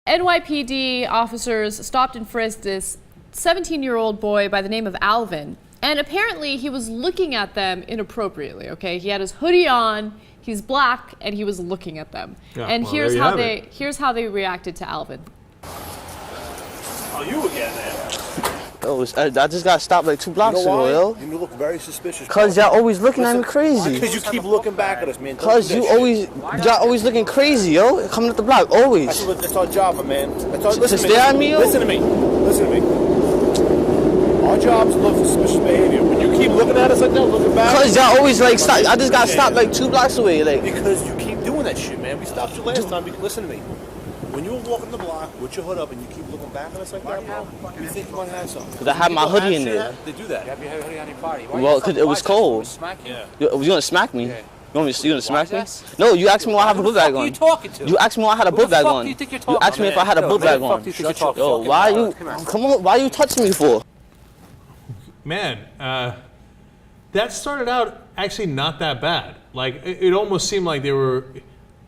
NYPD officers stopped and frisked this 17-year-old boy by the name of Alvin, and apparently he was looking at them inappropriately, okay? He had his hoodie on, he's black, and he was looking at them. Yeah, and well, here's how they reacted to Alvin. Oh, you again, man. Yo, I just got stopped like 2 blocks ago, yo. You look very suspicious. Cause y'all always looking at me crazy. Because you keep looking back at us, man. Cause y'all always looking crazy, yo. Coming up the block, always. That's our job, man. To stare at me, yo? Listen to me. Listen to me. Our job is to look for suspicious behavior. When you keep looking at us like that, looking back. Cause y'all always like stop. I just got stopped like 2 blocks away, like. Because you keep doing that shit, man. We stopped you last time. Listen to me. When you were walking the block with your hood up and you keep looking back at us like that, bro, you think you might have something. Because I had my hoodie in there. They do that. You have your hoodie on your body. Well, because it was cold. Yeah. You gonna smack me? Yeah. You gonna smack me? No, you asked me why I have a book bag on. Who are you talking to? You asked me why I had a book bag on. You asked me if I had a book bag on. Yo, why you? Come on, why you touching me for? Man, that started out actually not that bad. Like it almost seemed like they were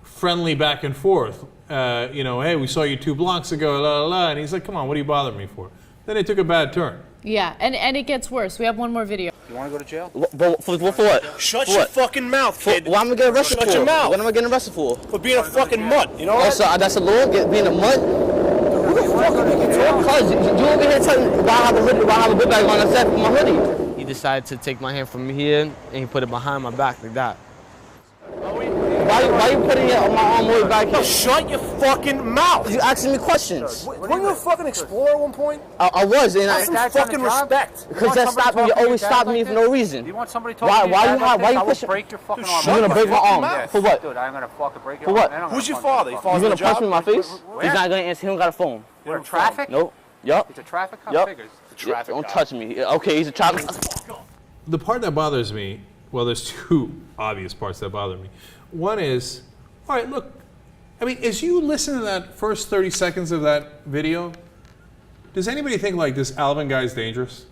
friendly back and forth. You know, hey, we saw you 2 blocks ago, la la la, and he's like, come on, what are you bothering me for? Then it took a bad turn. Yeah, and it gets worse. We have one more video. You want to go to jail? For what? Shut your fucking mouth, kid. What am I getting arrested for? Shut your mouth. What am I getting arrested for? For being a fucking mutt, you know what? Oh, so that's a law, being a mutt? Who the fuck are you talking? Cause you over here telling me why I have a hoodie, why I have a book bag on except for my hoodie. He decided to take my hand from here and he put it behind my back like that. Why you putting it on my arm way back here? Shut your fucking mouth! You asking me questions. Weren't you a fucking explorer at one point? I was, and Have some fucking respect. Because that stopped me. You always stop me for no reason. Do you want somebody talking to you? Why you pushing? Break your fucking arm. You're gonna break my arm. For what? Dude, I'm gonna fucking break your arm. For what? Who's your father? He's gonna punch me in my face? He's not gonna answer. He don't got a phone. You're in traffic? Nope. Yup. It's a traffic cop? Yup. Figures. Don't touch me. Okay, he's a traffic. The part that bothers me, well, there's 2 obvious parts that bother me. One is, all right, look, I mean, as you listen to that first 30 seconds of that video, does anybody think like this Alvin guy's dangerous?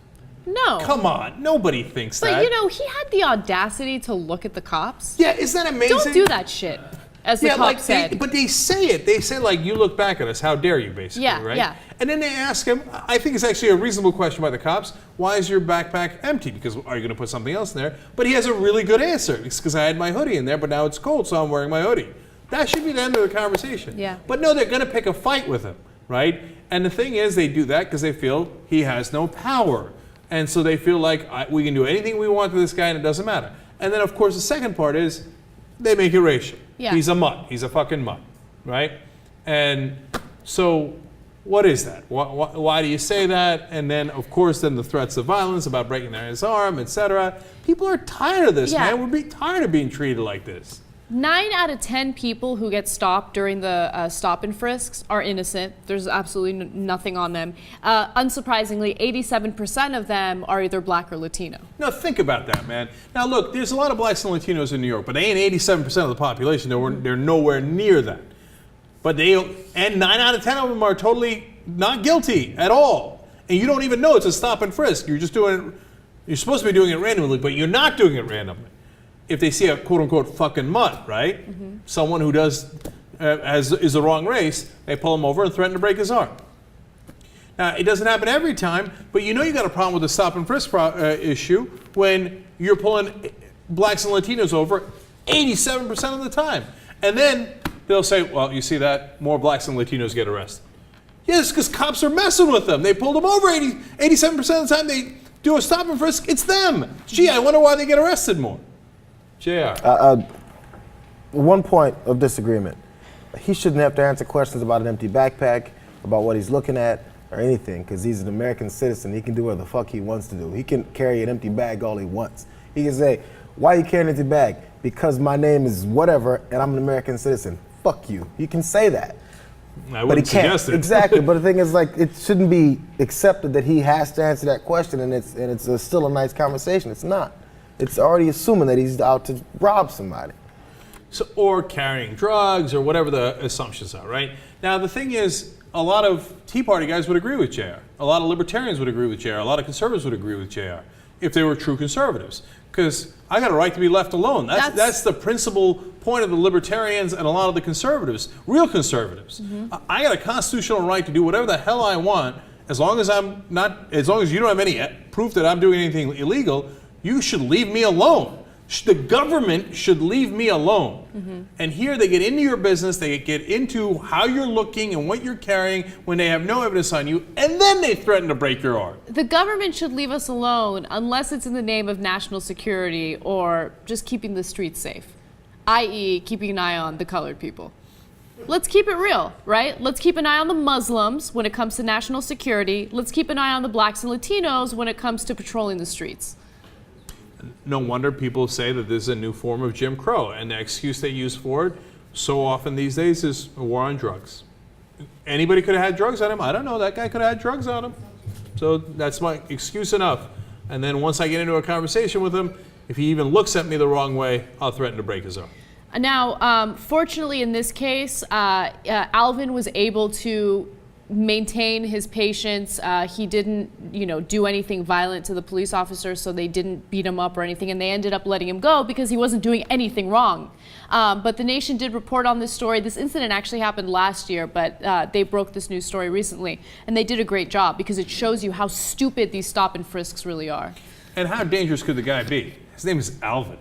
No. Come on, nobody thinks that. But you know, he had the audacity to look at the cops. Yeah, isn't that amazing? Don't do that shit, as the cop said. But they say it. They say like, you look back at us, how dare you, basically, right? Yeah. And then they ask him, I think it's actually a reasonable question by the cops, why is your backpack empty? Because are you going to put something else in there? But he has a really good answer. It's because I had my hoodie in there, but now it's cold, so I'm wearing my hoodie. That should be the end of the conversation. Yeah. But no, they're going to pick a fight with him, right? And the thing is, they do that because they feel he has no power. And so they feel like we can do anything we want to this guy and it doesn't matter. And then, of course, the second part is they make it racial. Yeah. He's a mutt. He's a fucking mutt, right? And so what is that? Why do you say that? And then, of course, then the threats of violence about breaking his arm, etc. People are tired of this, man. We're tired of being treated like this. 9 out of 10 people who get stopped during the stop and frisks are innocent. There's absolutely nothing on them. Unsurprisingly, 87% of them are either black or Latino. Now think about that, man. Now look, there's a lot of blacks and Latinos in New York, but they ain't 87% of the population. They're nowhere near that. But and 9 out of 10 of them are totally not guilty at all. And you don't even know it's a stop and frisk. You're just doing it, you're supposed to be doing it randomly, but you're not doing it randomly. If they see a quote-unquote fucking mutt, right? Mm-hmm. Someone who is the wrong race, they pull him over and threaten to break his arm. Now, it doesn't happen every time, but you know you got a problem with the stop and frisk issue when you're pulling blacks and Latinos over 87% of the time. And then they'll say, well, you see that? More blacks and Latinos get arrested. Yes, because cops are messing with them. They pulled them over 87% of the time. They do a stop and frisk. It's them. Gee, I wonder why they get arrested more. JR. One point of disagreement. He shouldn't have to answer questions about an empty backpack, about what he's looking at, or anything, because he's an American citizen. He can do whatever the fuck he wants to do. He can carry an empty bag all he wants. He can say, why are you carrying an empty bag? Because my name is whatever, and I'm an American citizen. Fuck you. He can say that. I wouldn't suggest it. Exactly, but the thing is, like, it shouldn't be accepted that he has to answer that question, and it's still a nice conversation. It's not. It's already assuming that he's out to rob somebody. So, or carrying drugs, or whatever the assumptions are, right? Now, the thing is, a lot of Tea Party guys would agree with JR. A lot of libertarians would agree with JR. A lot of conservatives would agree with JR if they were true conservatives. because I got a right to be left alone. That's the principal point of the libertarians and a lot of the conservatives, real conservatives. I got a constitutional right to do whatever the hell I want, as long as you don't have any proof that I'm doing anything illegal. You should leave me alone. The government should leave me alone. And here they get into your business, they get into how you're looking and what you're carrying when they have no evidence on you, and then they threaten to break your arm. The government should leave us alone unless it's in the name of national security or just keeping the streets safe, i.e. keeping an eye on the colored people. Let's keep it real, right? Let's keep an eye on the Muslims when it comes to national security. Let's keep an eye on the blacks and Latinos when it comes to patrolling the streets. No wonder people say that this is a new form of Jim Crow, and the excuse they use for it so often these days is a war on drugs. Anybody could have had drugs on him. I don't know. That guy could have had drugs on him. So that's my excuse enough. And then once I get into a conversation with him, if he even looks at me the wrong way, I'll threaten to break his arm. Now, fortunately in this case, Alvin was able to maintain his patience. He didn't, do anything violent to the police officers, so they didn't beat him up or anything, and they ended up letting him go because he wasn't doing anything wrong. But the Nation did report on this story. This incident actually happened last year, but they broke this news story recently, and they did a great job because it shows you how stupid these stop and frisks really are. And how dangerous could the guy be? His name is Alvin.